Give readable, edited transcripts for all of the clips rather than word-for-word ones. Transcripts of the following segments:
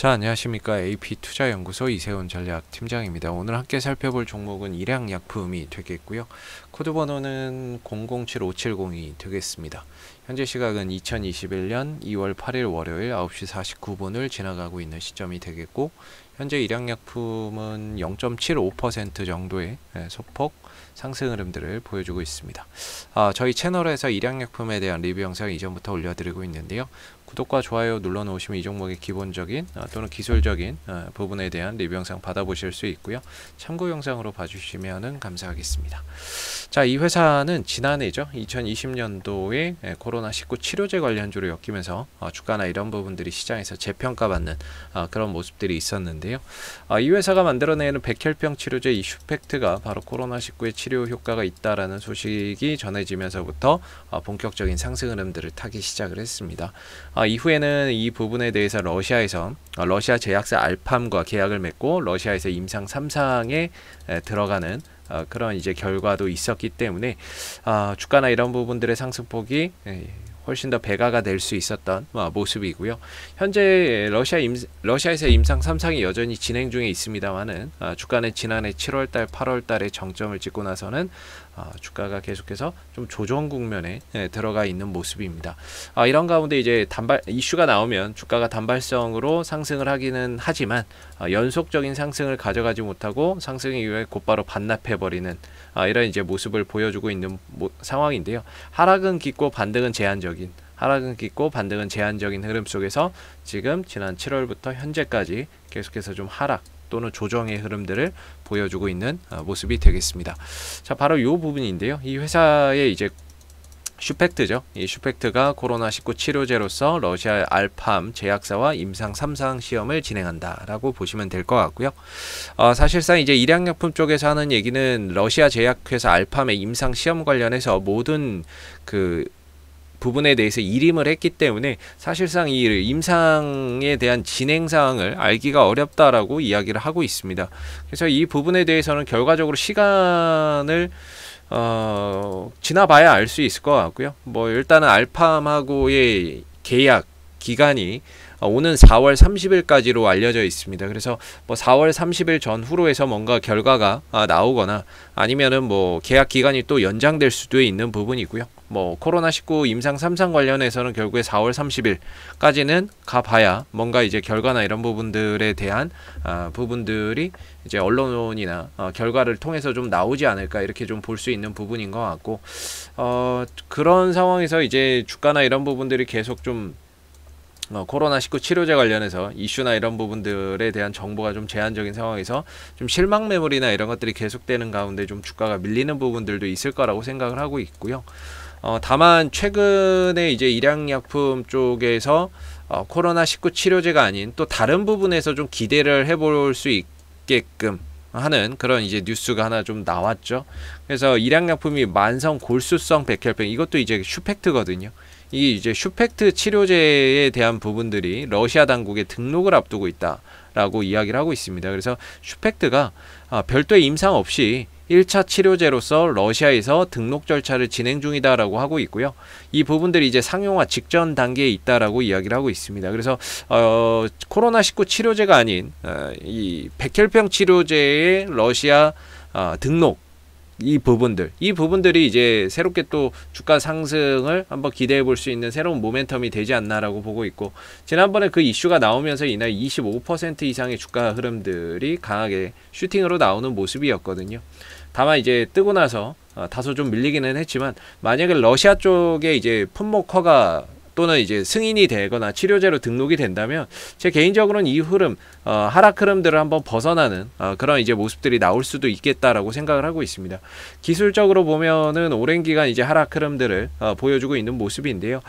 자, 안녕하십니까. AP투자연구소 이세훈 전략팀장입니다. 오늘 함께 살펴볼 종목은 일양약품이 되겠고요. 코드번호는 007570이 되겠습니다. 현재 시각은 2021년 2월 8일 월요일 9시 49분을 지나가고 있는 시점이 되겠고, 현재 일양약품은 0.75% 정도의 소폭 상승 흐름들을 보여주고 있습니다. 저희 채널에서 일양약품에 대한 리뷰 영상 이전부터 올려드리고 있는데요. 구독과 좋아요 눌러놓으시면 이 종목의 기본적인 또는 기술적인 부분에 대한 리뷰 영상 받아보실 수 있고요. 참고 영상으로 봐주시면 감사하겠습니다. 자, 이 회사는 지난해죠. 2020년도에 코로나19 치료제 관련주로 엮이면서 주가나 이런 부분들이 시장에서 재평가받는 그런 모습들이 있었는데요. 이 회사가 만들어내는 백혈병 치료제 이 슈펙트가 바로 코로나19의 치료 효과가 있다라는 소식이 전해지면서부터 본격적인 상승 흐름들을 타기 시작을 했습니다. 이후에는 이 부분에 대해서 러시아에서 러시아 제약사 알팜과 계약을 맺고 러시아에서 임상 3상에 들어가는 그런 이제 결과도 있었기 때문에 주가나 이런 부분들의 상승폭이 훨씬 더 배가가 될 수 있었던 모습이고요. 현재 러시아에서 임상 3상이 여전히 진행 중에 있습니다만은 주가는 지난해 7월달, 8월달에 정점을 찍고 나서는 주가가 계속해서 좀 조정 국면에 들어가 있는 모습입니다. 이런 가운데 이제 이슈가 나오면 주가가 단발성으로 상승을 하기는 하지만 연속적인 상승을 가져가지 못하고 상승 이후에 곧바로 반납해버리는 이런 이제 모습을 보여주고 있는 상황인데요. 하락은 깊고 반등은 제한적인 흐름 속에서 지금 지난 7월부터 현재까지 계속해서 좀 하락 또는 조정의 흐름들을 보여주고 있는 모습이 되겠습니다. 자, 바로 이 부분인데요. 이 회사의 이제 슈펙트죠. 이 슈펙트가 코로나19 치료제로서 러시아 알팜 제약사와 임상 3상 시험을 진행한다라고 보시면 될 것 같고요. 사실상 이제 일양약품 쪽에서 하는 얘기는 러시아 제약회사 알팜의 임상 시험 관련해서 모든 그 부분에 대해서 일임을 했기 때문에 사실상 이 임상에 대한 진행 사항을 알기가 어렵다라고 이야기를 하고 있습니다. 그래서 이 부분에 대해서는 결과적으로 시간을 지나봐야 알 수 있을 것 같고요. 뭐 일단은 알팜하고의 계약 기간이 오는 4월 30일까지로 알려져 있습니다. 그래서 뭐 4월 30일 전후로 해서 뭔가 결과가 나오거나 아니면은 뭐 계약 기간이 또 연장될 수도 있는 부분이고요. 뭐 코로나19 임상 3상 관련해서는 결국에 4월 30일까지는 가봐야 뭔가 이제 결과나 이런 부분들에 대한 부분들이 이제 언론이나 결과를 통해서 좀 나오지 않을까 이렇게 좀 볼 수 있는 부분인 것 같고, 그런 상황에서 이제 주가나 이런 부분들이 계속 좀 코로나19 치료제 관련해서 이슈나 이런 부분들에 대한 정보가 좀 제한적인 상황에서 좀 실망 매물이나 이런 것들이 계속되는 가운데 좀 주가가 밀리는 부분들도 있을 거라고 생각을 하고 있고요. 다만 최근에 이제 일양약품 쪽에서 코로나19 치료제가 아닌 또 다른 부분에서 좀 기대를 해볼 수 있게끔 하는 그런 이제 뉴스가 하나 좀 나왔죠. 그래서 일양약품이 만성 골수성 백혈병, 이것도 이제 슈펙트거든요. 이 이제 슈펙트 치료제에 대한 부분들이 러시아 당국의 등록을 앞두고 있다라고 이야기를 하고 있습니다. 그래서 슈펙트가 별도의 임상 없이 1차 치료제로서 러시아에서 등록 절차를 진행 중이다라고 하고 있고요. 이 부분들이 이제 상용화 직전 단계에 있다라고 이야기를 하고 있습니다. 그래서 코로나19 치료제가 아닌 이 백혈병 치료제의 러시아 등록, 이 부분들이 이제 새롭게 또 주가 상승을 한번 기대해 볼 수 있는 새로운 모멘텀이 되지 않나라고 보고 있고, 지난번에 그 이슈가 나오면서 이날 25% 이상의 주가 흐름들이 강하게 슈팅으로 나오는 모습이었거든요. 다만 이제 뜨고 나서 다소 좀 밀리기는 했지만, 만약에 러시아 쪽에 이제 품목 허가 또는 이제 승인이 되거나 치료제로 등록이 된다면 제 개인적으로는 이 흐름 하락 흐름들을 한번 벗어나는 그런 이제 모습들이 나올 수도 있겠다라고 생각을 하고 있습니다. 기술적으로 보면은 오랜 기간 이제 하락 흐름들을 보여주고 있는 모습인데요.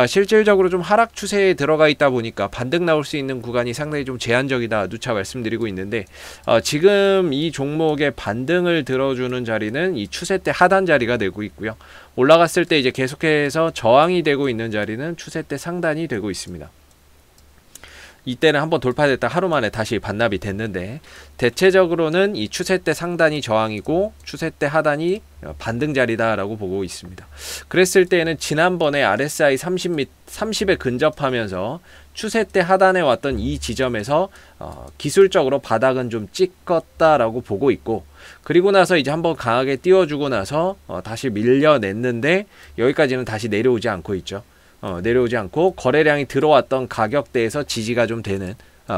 실질적으로 좀 하락 추세에 들어가 있다 보니까 반등 나올 수 있는 구간이 상당히 좀 제한적이다 누차 말씀드리고 있는데, 지금 이 종목의 반등을 들어주는 자리는 이 추세대 하단 자리가 되고 있고요. 올라갔을 때 이제 계속해서 저항이 되고 있는 자리는 추세대 상단이 되고 있습니다. 이때는 한번 돌파됐다 하루 만에 다시 반납이 됐는데, 대체적으로는 이 추세대 상단이 저항이고 추세대 하단이 반등 자리다라고 보고 있습니다. 그랬을 때에는 지난번에 RSI 30에 근접하면서 추세대 하단에 왔던 이 지점에서 기술적으로 바닥은 좀 찍었다라고 보고 있고, 그리고 나서 이제 한번 강하게 띄워주고 나서 다시 밀려냈는데 여기까지는 다시 내려오지 않고 있죠. 내려오지 않고 거래량이 들어왔던 가격대에서 지지가 좀 되는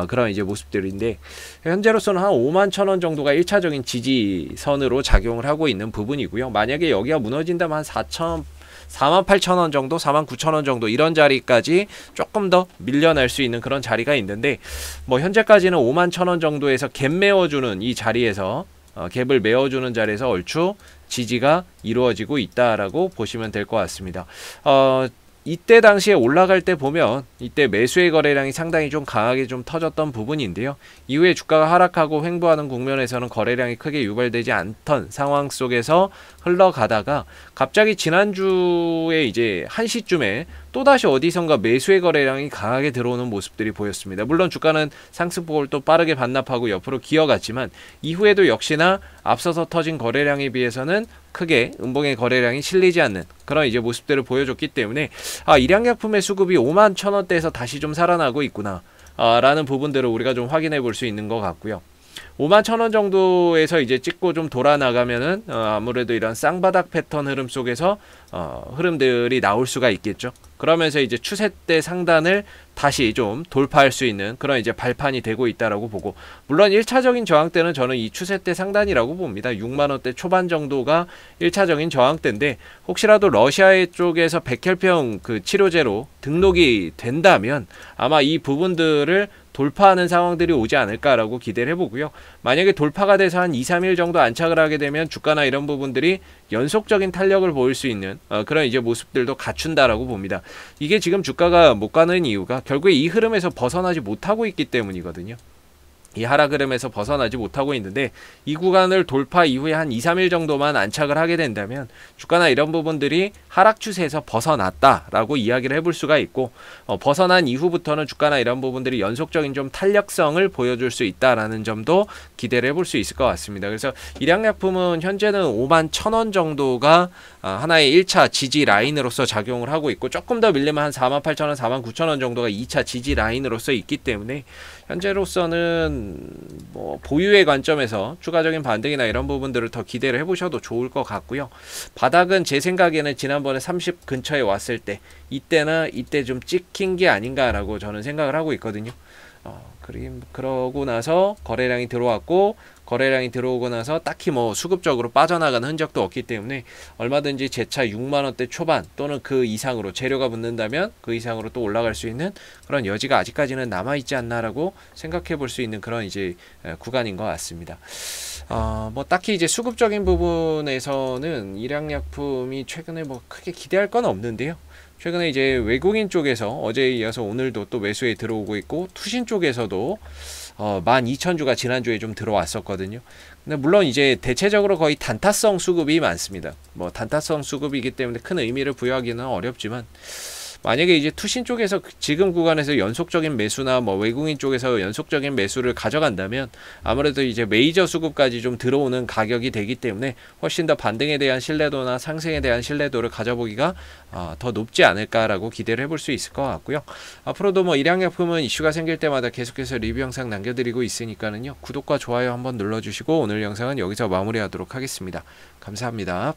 그런 이제 모습들인데, 현재로서는 한 51,000원 정도가 1차적인 지지선으로 작용을 하고 있는 부분이고요. 만약에 여기가 무너진다면 한 48,000원 정도, 49,000원 정도 이런 자리까지 조금 더 밀려날 수 있는 그런 자리가 있는데, 뭐 현재까지는 51,000원 정도에서 갭 메워주는 이 자리에서 갭을 메워주는 자리에서 얼추 지지가 이루어지고 있다라고 보시면 될 것 같습니다. 이때 당시에 올라갈 때 보면 이때 매수의 거래량이 상당히 좀 강하게 좀 터졌던 부분인데요. 이후에 주가가 하락하고 횡보하는 국면에서는 거래량이 크게 유발되지 않던 상황 속에서 흘러가다가 갑자기 지난주에 이제 1시쯤에 또다시 어디선가 매수의 거래량이 강하게 들어오는 모습들이 보였습니다. 물론 주가는 상승폭을 또 빠르게 반납하고 옆으로 기어갔지만 이후에도 역시나 앞서서 터진 거래량에 비해서는 크게 음봉의 거래량이 실리지 않는 그런 이제 모습들을 보여줬기 때문에 일양약품의 수급이 51,000원대에서 다시 좀 살아나고 있구나 라는 부분들을 우리가 좀 확인해 볼 수 있는 것 같고요. 51,000원 정도에서 이제 찍고 좀 돌아 나가면은 아무래도 이런 쌍바닥 패턴 흐름 속에서 흐름들이 나올 수가 있겠죠. 그러면서 이제 추세대 상단을 다시 좀 돌파할 수 있는 그런 이제 발판이 되고 있다라고 보고, 물론 1차적인 저항대는 저는 이 추세대 상단이라고 봅니다. 6만원대 초반 정도가 1차적인 저항대인데, 혹시라도 러시아 쪽에서 백혈병 그 치료제로 등록이 된다면 아마 이 부분들을 돌파하는 상황들이 오지 않을까라고 기대를 해보고요. 만약에 돌파가 돼서 한 2-3일 정도 안착을 하게 되면 주가나 이런 부분들이 연속적인 탄력을 보일 수 있는 그런 이제 모습들도 갖춘다라고 봅니다. 이게 지금 주가가 못 가는 이유가 결국에 이 흐름에서 벗어나지 못하고 있기 때문이거든요. 이 하락 흐름에서 벗어나지 못하고 있는데, 이 구간을 돌파 이후에 한 2-3일 정도만 안착을 하게 된다면 주가나 이런 부분들이 하락 추세에서 벗어났다라고 이야기를 해볼 수가 있고, 벗어난 이후부터는 주가나 이런 부분들이 연속적인 좀 탄력성을 보여줄 수 있다라는 점도 기대를 해볼 수 있을 것 같습니다. 그래서 일양약품은 현재는 51,000원 정도가 하나의 1차 지지 라인으로서 작용을 하고 있고, 조금 더 밀리면 한 48,000원, 49,000원 정도가 2차 지지 라인으로서 있기 때문에 현재로서는 뭐 보유의 관점에서 추가적인 반등이나 이런 부분들을 더 기대를 해보셔도 좋을 것 같고요. 바닥은 제 생각에는 지난번에 30 근처에 왔을 때 이때 좀 찍힌 게 아닌가라고 저는 생각을 하고 있거든요. 그러고 나서 거래량이 들어왔고, 거래량이 들어오고 나서 딱히 뭐 수급적으로 빠져나가는 흔적도 없기 때문에 얼마든지 재차 6만원대 초반 또는 그 이상으로 재료가 붙는다면 그 이상으로 또 올라갈 수 있는 그런 여지가 아직까지는 남아있지 않나라고 생각해 볼 수 있는 그런 이제 구간인 것 같습니다. 뭐 딱히 이제 수급적인 부분에서는 일양약품이 최근에 뭐 크게 기대할 건 없는데요. 최근에 이제 외국인 쪽에서 어제에 이어서 오늘도 또 매수에 들어오고 있고, 투신 쪽에서도 12,000주가 지난주에 좀 들어왔었거든요. 근데 물론 이제 대체적으로 거의 단타성 수급이 많습니다. 뭐 단타성 수급이기 때문에 큰 의미를 부여하기는 어렵지만, 만약에 이제 투신 쪽에서 지금 구간에서 연속적인 매수나 뭐 외국인 쪽에서 연속적인 매수를 가져간다면 아무래도 이제 메이저 수급까지 좀 들어오는 가격이 되기 때문에 훨씬 더 반등에 대한 신뢰도나 상승에 대한 신뢰도를 가져보기가 더 높지 않을까라고 기대를 해볼 수 있을 것 같고요. 앞으로도 뭐 일양약품은 이슈가 생길 때마다 계속해서 리뷰 영상 남겨드리고 있으니까는요, 구독과 좋아요 한번 눌러주시고 오늘 영상은 여기서 마무리하도록 하겠습니다. 감사합니다.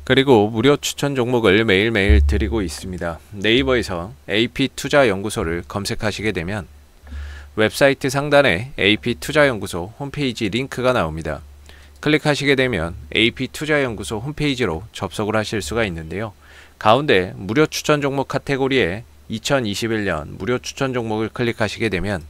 그리고 무료 추천 종목을 매일매일 드리고 있습니다. 네이버에서 AP투자연구소를 검색하시게 되면 웹사이트 상단에 AP투자연구소 홈페이지 링크가 나옵니다. 클릭하시게 되면 AP투자연구소 홈페이지로 접속을 하실 수가 있는데요. 가운데 무료 추천 종목 카테고리에 2021년 무료 추천 종목을 클릭하시게 되면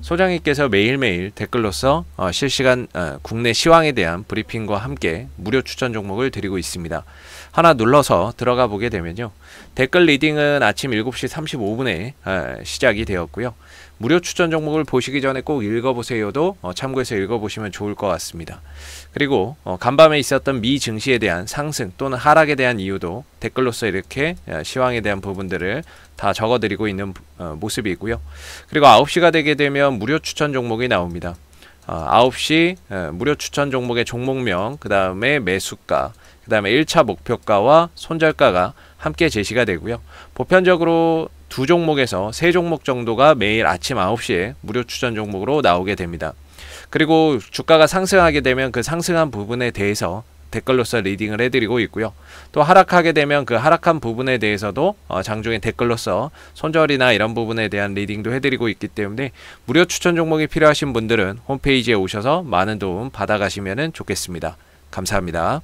소장님께서 매일매일 댓글로서 실시간 국내 시황에 대한 브리핑과 함께 무료 추천 종목을 드리고 있습니다. 하나 눌러서 들어가 보게 되면요, 댓글 리딩은 아침 7시 35분에 시작이 되었고요. 무료 추천 종목을 보시기 전에 꼭 읽어보세요도 참고해서 읽어보시면 좋을 것 같습니다. 그리고 간밤에 있었던 미 증시에 대한 상승 또는 하락에 대한 이유도 댓글로서 이렇게 시황에 대한 부분들을 다 적어드리고 있는 모습이고요. 그리고 9시가 되게 되면 무료 추천 종목이 나옵니다. 9시 무료 추천 종목의 종목명, 그 다음에 매수가, 그 다음에 1차 목표가와 손절가가 함께 제시가 되고요. 보편적으로 두 종목에서 세 종목 정도가 매일 아침 9시에 무료 추천 종목으로 나오게 됩니다. 그리고 주가가 상승하게 되면 그 상승한 부분에 대해서 댓글로서 리딩을 해드리고 있고요. 또 하락하게 되면 그 하락한 부분에 대해서도 장중에 댓글로서 손절이나 이런 부분에 대한 리딩도 해드리고 있기 때문에 무료 추천 종목이 필요하신 분들은 홈페이지에 오셔서 많은 도움 받아가시면 좋겠습니다. 감사합니다.